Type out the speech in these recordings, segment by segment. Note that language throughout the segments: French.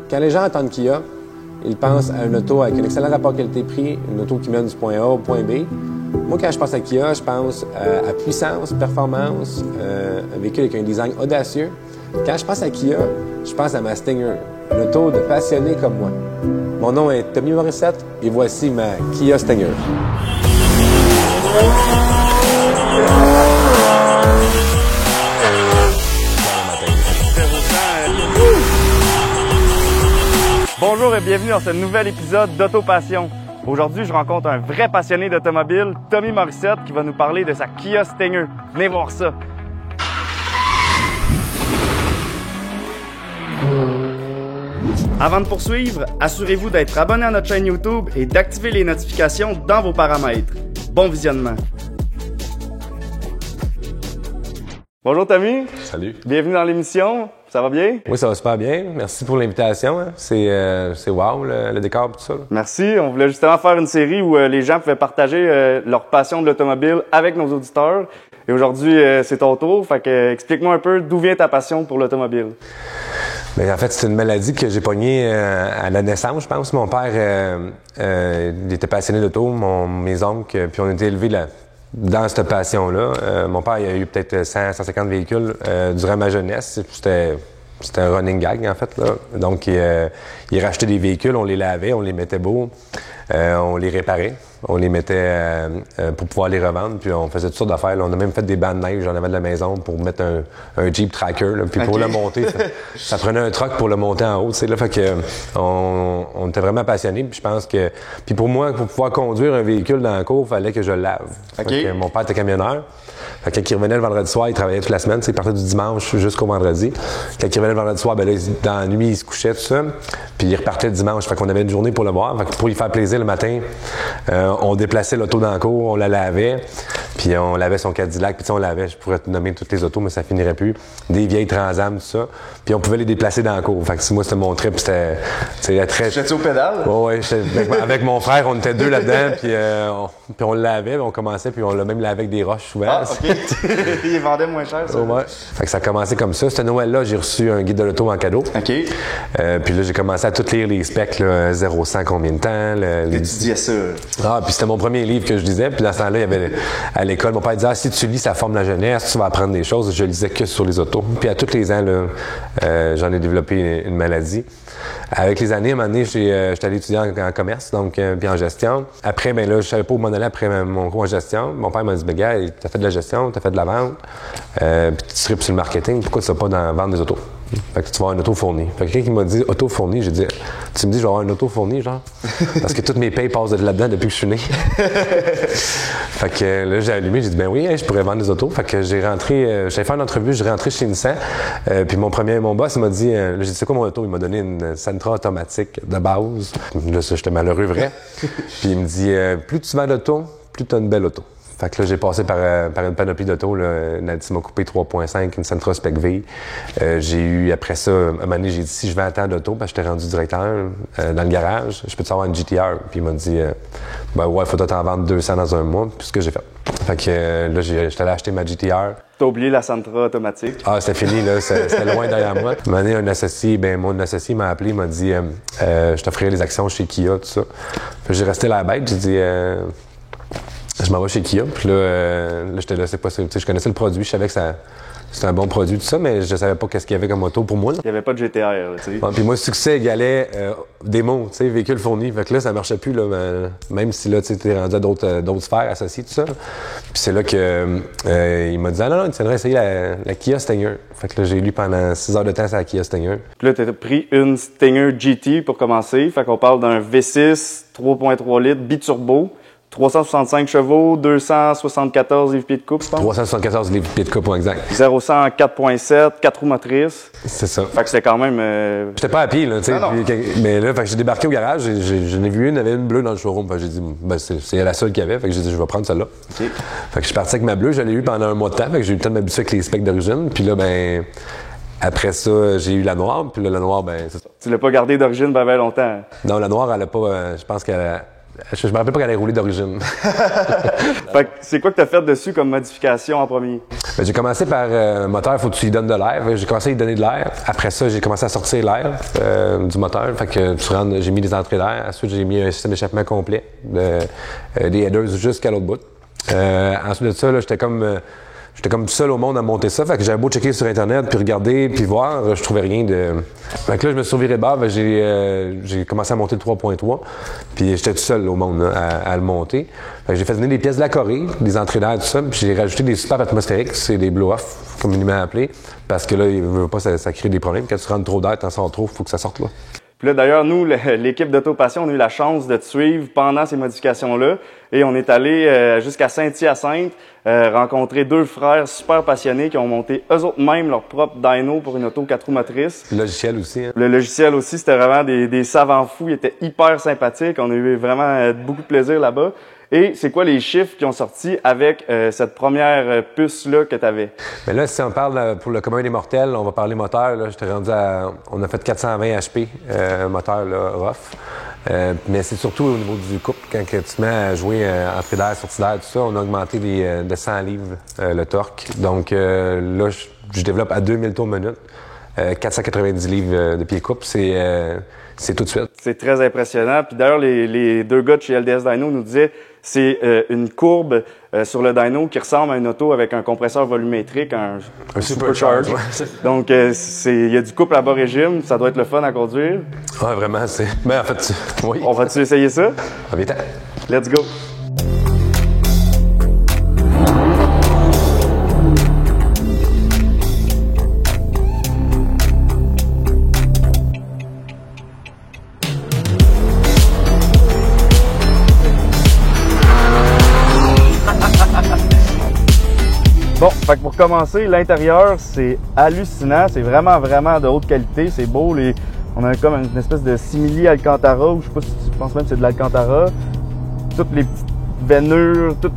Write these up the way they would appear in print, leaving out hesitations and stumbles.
Quand les gens entendent Kia, ils pensent à une auto avec un excellent rapport qualité-prix, une auto qui mène du point A au point B. Moi, quand je pense à Kia, je pense à puissance, performance, un véhicule avec un design audacieux. Quand je pense à Kia, je pense à ma Stinger, une auto de passionné comme moi. Mon nom est Tommy Morissette et voici ma Kia Stinger. Bonjour et bienvenue dans ce nouvel épisode d'Auto-Passion. Aujourd'hui, je rencontre un vrai passionné d'automobile, Tommy Morissette, qui va nous parler de sa Kia Stinger. Venez voir ça. Avant de poursuivre, assurez-vous d'être abonné à notre chaîne YouTube et d'activer les notifications dans vos paramètres. Bon visionnement. Bonjour Tommy. Salut. Bienvenue dans l'émission. Ça va bien? Oui, ça va super bien. Merci pour l'invitation. Hein. C'est wow, le décor et tout ça. Là. Merci. On voulait justement faire une série où les gens pouvaient partager leur passion de l'automobile avec nos auditeurs. Et aujourd'hui, c'est ton tour. Fait que explique-moi un peu d'où vient ta passion pour l'automobile. Bien, en fait, c'est une maladie que j'ai pognée à la naissance, je pense. Mon père, il était passionné d'auto, mes oncles, puis on était élevés là. Dans cette passion-là, mon père il a eu peut-être 100-150 véhicules durant ma jeunesse. C'était un running gag, en fait. Là. Donc, il rachetait des véhicules, on les lavait, on les mettait beaux, on les réparait, on les mettait pour pouvoir les revendre, puis on faisait toutes sortes d'affaires. Là. On a même fait des bancs de neige en avant de la maison pour mettre un Jeep Tracker. Là. Puis pour le monter, ça prenait un truck pour le monter en haut. Là, fait que on était vraiment passionnés. Puis je pense que... Puis pour moi, pour pouvoir conduire un véhicule dans la cour, il fallait que je le lave. Okay. Fait que mon père était camionneur. Fait que quand il revenait le vendredi soir, il travaillait toute la semaine. Il partait du dimanche jusqu'au vendredi. Quand il revenait le vendredi soir, ben là, dans la nuit, il se couchait, tout ça. Puis il repartait le dimanche. Fait qu'on avait une journée pour le voir. Fait que pour lui faire plaisir le matin, on déplaçait l'auto dans la cour, on la lavait. Puis on lavait son Cadillac. Puis on lavait, je pourrais te nommer toutes les autos, mais ça finirait plus. Des vieilles Trans Am, tout ça. Puis on pouvait les déplacer dans la cour. Fait que moi, c'était mon trip. C'était très... J'étais au pédale? Ouais, avec mon frère, on était deux là-dedans. Puis on le lavait, on commençait. Puis on l'a même lavé avec des roches souvent. Ah, OK. Il vendait moins cher, ça. Ouais. Fait que ça a commencé comme ça. Ce Noël-là, j'ai reçu un guide de l'auto en cadeau. OK. Puis là, j'ai commencé à tout lire les specs, 0-100 combien de temps. Tu disais ça. Ah, puis c'était mon premier livre que je lisais. Puis dans ce temps-là, il y avait à l'école, mon père disait, si tu lis, ça forme la jeunesse, tu vas apprendre des choses. Je lisais que sur les autos. Puis à tous les ans, là, j'en ai développé une maladie. Avec les années, à un moment donné, j'étais allé étudier en commerce, donc puis en gestion. Après, ben là, je savais pas où m'en aller après mon cours en gestion. Mon père m'a dit, gars, t'as fait de la gestion, t'as fait de la vente, puis tu tripes sur le marketing, pourquoi tu vas pas vendre des autos? Fait que tu vas avoir une auto fournie. Fait que quelqu'un qui m'a dit auto fournie, j'ai dit, tu me dis, je vais avoir une auto fournie, genre? Parce que toutes mes payes passent de là-dedans depuis que je suis né. Fait que là, j'ai allumé, j'ai dit, ben oui, je pourrais vendre des autos. Fait que j'ai rentré, j'allais faire une entrevue, j'ai rentré chez Nissan. Puis mon boss, il m'a dit, j'ai dit, c'est quoi mon auto? Il m'a donné une Sentra automatique de base. Là, ça, j'étais malheureux, vrai. Puis il me dit, plus tu vends d'auto, plus tu as une belle auto. Fait que là, j'ai passé par une panoplie d'autos. Nadie m'a coupé 3.5, une Sentra Spec V. J'ai eu, après ça, à un moment donné, j'ai dit, si je vends tant d'autos, parce que j'étais rendu directeur dans le garage, je peux-tu avoir une GTR? Puis il m'a dit, ben ouais, il faut t'en vendre 200 dans un mois. Puis ce que j'ai fait. Fait que là, j'étais allé acheter ma GTR. T'as oublié la Sentra automatique? Ah, c'était fini, là. C'était loin derrière moi. À un moment donné, mon associé m'a appelé, il m'a dit, je t'offrirai les actions chez Kia, tout ça. Puis j'ai resté là bête, j'ai dit, je m'en vais chez Kia, puis là j'étais là, c'est pas ça. Je connaissais le produit, je savais que c'était un bon produit, tout ça, mais je savais pas qu'est-ce qu'il y avait comme auto pour moi. Là. Il n'y avait pas de GTR, tu sais. Puis moi, succès égalait démo, tu sais, véhicule fourni. Fait que là, ça marchait plus, là, même si là, tu t'es rendu à d'autres sphères associées, tout ça. Puis c'est là que il m'a dit, ah non, tu devrais essayer la Kia Stinger. Fait que là, j'ai lu pendant 6 heures de temps sur la Kia Stinger. Puis là, t'as pris une Stinger GT pour commencer. Fait qu'on parle d'un V6, 3.3 litres, biturbo. 365 chevaux, 274 livres-pieds de coupe, je pense. 374 livres-pieds de coupe, exact. 0-100 en 4.7, 4 roues motrices. C'est ça. Fait que c'était quand même... J'étais pas à pied, là, tu sais. Mais là, fait que j'ai débarqué au garage, j'en ai vu une, il y avait une bleue dans le showroom. Fait que j'ai dit, ben, c'est la seule qu'il y avait. Fait que j'ai dit, je vais prendre celle-là. Okay. Fait que je suis parti avec ma bleue, je l'ai eu pendant un mois de temps. Fait que j'ai eu le temps de m'habituer avec les specs d'origine. Puis là, ben... Après ça, j'ai eu la noire, puis là, la noire, ben, c'est ça. Tu l'as pas gardée d'origine ben longtemps? Non, la noire, elle a pas... je pense qu'elle Je me rappelle pas qu'elle allait rouler d'origine. Fait que c'est quoi que tu as fait dessus comme modification en premier? Ben, j'ai commencé par moteur, faut que tu lui donnes de l'air. J'ai commencé à lui donner de l'air. Après ça, j'ai commencé à sortir l'air du moteur. Fait que j'ai mis des entrées d'air. Ensuite, j'ai mis un système d'échappement complet, des headers jusqu'à l'autre bout. Ensuite de ça, là, j'étais comme seul au monde à monter ça. Fait que j'avais beau checker sur Internet, puis regarder, puis voir, je trouvais rien de... Fait que là, je me suis viré de bord, j'ai commencé à monter le 3.3, puis j'étais tout seul au monde là, à le monter. Fait que j'ai fait venir des pièces de la Corée, des entrées d'air, tout ça, puis j'ai rajouté des super atmosphériques, c'est des blow-off, communément appelés, parce que là, il veut pas, ça crée des problèmes. Quand tu rentres trop d'air, t'en sors trop, faut que ça sorte là. Puis là, d'ailleurs, nous, l'équipe d'Autopassion, on a eu la chance de te suivre pendant ces modifications-là. Et on est allé jusqu'à Saint-Hyacinthe, rencontrer 2 frères super passionnés qui ont monté eux-mêmes leur propre dyno pour une auto 4 roues motrices. Le logiciel aussi. Hein. Le logiciel aussi, c'était vraiment des savants fous. Ils étaient hyper sympathiques. On a eu vraiment beaucoup de plaisir là-bas. Et c'est quoi les chiffres qui ont sorti avec cette première puce-là que tu avais? Mais là, si on parle pour le commun des mortels, on va parler moteur. Là, j'étais rendu on a fait 420 HP, moteur là, rough. Mais c'est surtout au niveau du couple. Quand tu te mets à jouer entrée d'air, sortie d'air, tout ça, on a augmenté de 100 livres le torque. Donc là, je développe à 2000 tours minute. 490 livres de pied coupe, c'est tout de suite. C'est très impressionnant. Puis d'ailleurs, les 2 gars de chez LDS Dyno nous disaient c'est une courbe sur le dyno qui ressemble à une auto avec un compresseur volumétrique, un supercharge. Ouais. Donc, il y a du couple à bas régime. Ça doit être le fun à conduire. Ouais, vraiment, mais en fait, oui. On va-tu essayer ça? Ah, vite. Let's go! Bon, fait que pour commencer, l'intérieur, c'est hallucinant. C'est vraiment, vraiment de haute qualité. C'est beau. On a comme une espèce de simili Alcantara, ou je sais pas si tu penses même que c'est de l'Alcantara. Toutes les petites veinures, tout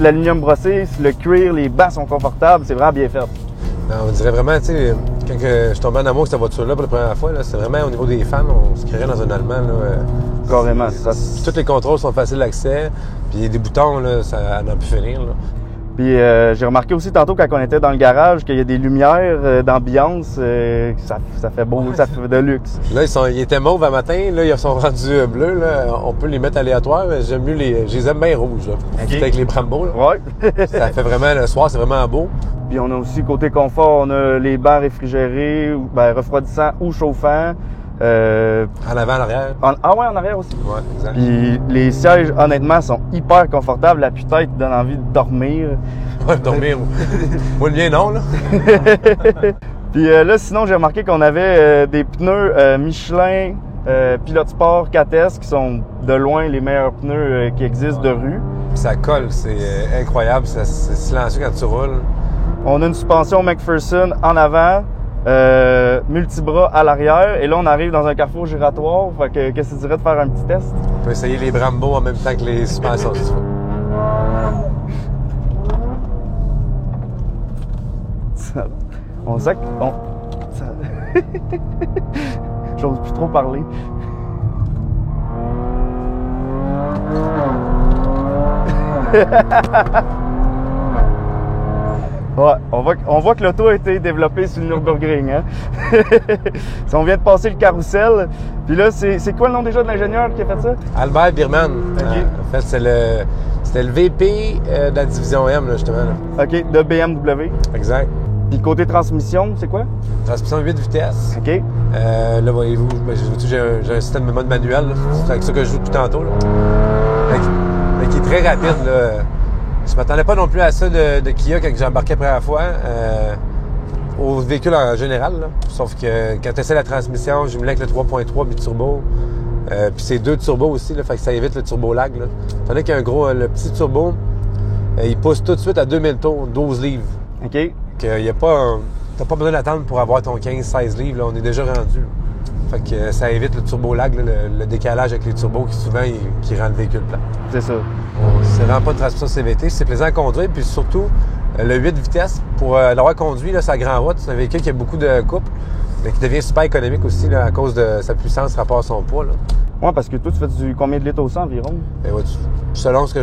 l'aluminium brossé, le cuir, les bancs sont confortables. C'est vraiment bien fait. Non, on dirait vraiment, tu sais, quand je tombais en amour avec cette voiture-là pour la première fois, c'est vraiment au niveau des fans, on se créerait dans un allemand. Là, carrément, c'est ça. Tous les contrôles sont faciles d'accès, puis il y a des boutons, là, ça n'a pu finir. Là. Puis j'ai remarqué aussi tantôt quand on était dans le garage qu'il y a des lumières d'ambiance, ça fait beau, ça fait de luxe. Là, ils étaient mauves à matin, là, ils sont rendus bleus. Là. On peut les mettre aléatoires, mais j'aime mieux je les aime bien rouges. Là. Okay. Avec les Brembo. Là. Ouais. Ça fait vraiment, le soir, c'est vraiment beau. Puis on a aussi, côté confort, on a les bancs réfrigérés, refroidissants ou chauffants. En avant, en arrière. Ah ouais, en arrière aussi. Ouais, exact. Puis les sièges, honnêtement, sont hyper confortables. La tête donne envie de dormir. Ouais, dormir. Moi, le mien, non, là. Puis là, sinon, j'ai remarqué qu'on avait des pneus Michelin Pilote Sport 4S qui sont de loin les meilleurs pneus qui existent de rue. Puis ça colle, c'est incroyable. C'est silencieux quand tu roules. On a une suspension McPherson en avant. Multibras à l'arrière, et là on arrive dans un carrefour giratoire. Fait que qu'est-ce que tu dirais de faire un petit test? On peut essayer les Brembo en même temps que les suspensions. On sait qu'on... J'ose plus trop parler. Ouais, on voit que l'auto a été développée sur le Nürburgring. Hein? On vient de passer le carrousel. Puis là, c'est quoi le nom déjà de l'ingénieur qui a fait ça? Albert Biermann. Okay. En fait, c'était le VP de la division M, là, justement. Là. OK, de BMW. Exact. Puis côté transmission, c'est quoi? Transmission 8 vitesses. OK. Là, voyez-vous, j'ai un système de mode manuel. C'est avec ça que je joue tout tantôt. Là. Qui est très rapide. Là. Je m'attendais pas non plus à ça de Kia quand j'ai embarqué la première fois. Au véhicule en général. Là. Sauf que quand tu essaies la transmission, je me avec le 3.3 biturbo. Puis c'est 2 turbos aussi, là, fait que ça évite le turbo lag. Là. Tandis qu'il y a le petit turbo, il pousse tout de suite à 2000 tours, 12 livres. OK. T'as pas besoin d'attendre pour avoir ton 15-16 livres, là, on est déjà rendu. Là. Fait que ça évite le turbo lag, là, le décalage avec les turbos qui souvent qui rend le véhicule plat. C'est ça. C'est vraiment pas une transmission CVT, c'est plaisant à conduire, puis surtout le 8 vitesses, pour l'avoir conduit, là, sa grande route, c'est un véhicule qui a beaucoup de couple, mais qui devient super économique aussi là, à cause de sa puissance rapport à son poids. Là. Ouais, parce que toi, tu fais combien de litres au 100 environ? Ben ouais, selon ce que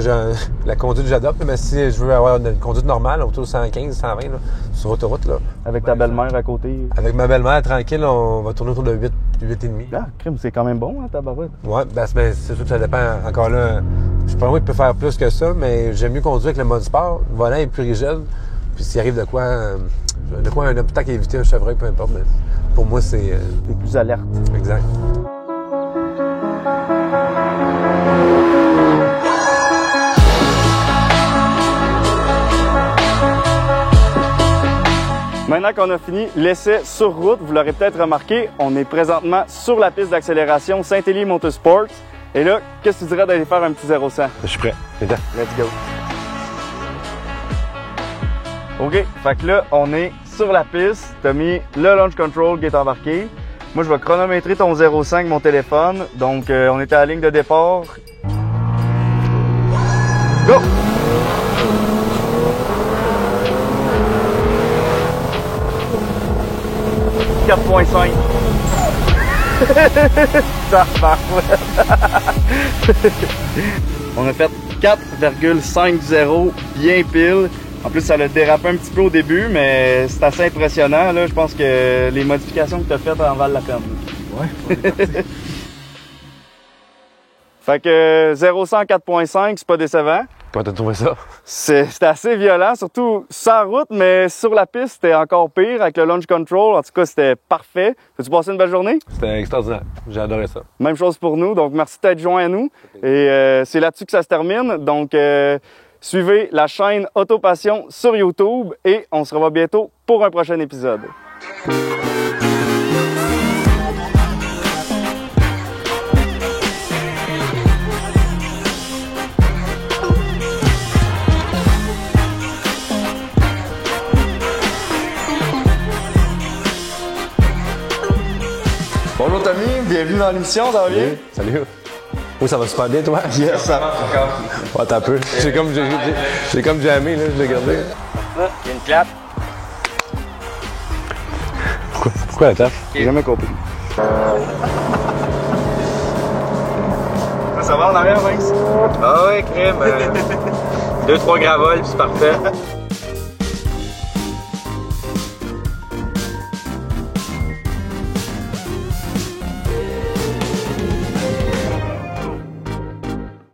la conduite que j'adopte, mais si je veux avoir une conduite normale, autour de 115, 120, là, sur autoroute, là. Avec ta belle-mère à côté? Avec ma belle-mère, tranquille, on va tourner autour de 8,5. Ah, crime, c'est quand même bon, hein, ta barouette? Ouais, ben c'est sûr que ça dépend. Encore là, je pense qu'il peut faire plus que ça, mais j'aime mieux conduire avec le mode sport. Le volant est plus rigide. Puis s'il arrive de quoi un obstacle à éviter, un chevreuil, peu importe, mais pour moi, c'est... T'es plus alerte. Exact. Maintenant qu'on a fini l'essai sur route, vous l'aurez peut-être remarqué, on est présentement sur la piste d'accélération Saint-Élie Motorsports. Et là, qu'est-ce que tu dirais d'aller faire un petit 0-100? Je suis prêt. Viens. Let's go. OK, fait que là, on est sur la piste. T'as mis le launch control qui est embarqué. Moi, je vais chronométrer ton 0,5 mon téléphone. Donc, on est à la ligne de départ. Go! « 4.5 » Ça On a fait 4,50 bien pile. En plus, ça l'a dérapé un petit peu au début, mais c'est assez impressionnant. Là. Je pense que les modifications que tu as faites en valent la peine. Ouais. Fait que 0-100 4.5, c'est pas décevant. Comment t'as trouvé ça? C'était assez violent, surtout sans route, mais sur la piste, c'était encore pire avec le launch control. En tout cas, c'était parfait. As-tu passé une belle journée? C'était extraordinaire. J'ai adoré ça. Même chose pour nous. Donc, merci d'être joint à nous. Et c'est là-dessus que ça se termine. Donc, suivez la chaîne Autopassion sur YouTube et on se revoit bientôt pour un prochain épisode. Bonjour Tommy, bienvenue dans l'émission, ça va bien? Salut. Oui, ça va super bien, toi? Yes, ça va. Ouais, t'as peu. J'ai comme jammé, là, je l'ai gardé. Il y a une clap. Pourquoi la tape? J'ai jamais compris. Ça va en arrière, Max? Ah ouais, crème. 2-3 gravoles, puis c'est parfait.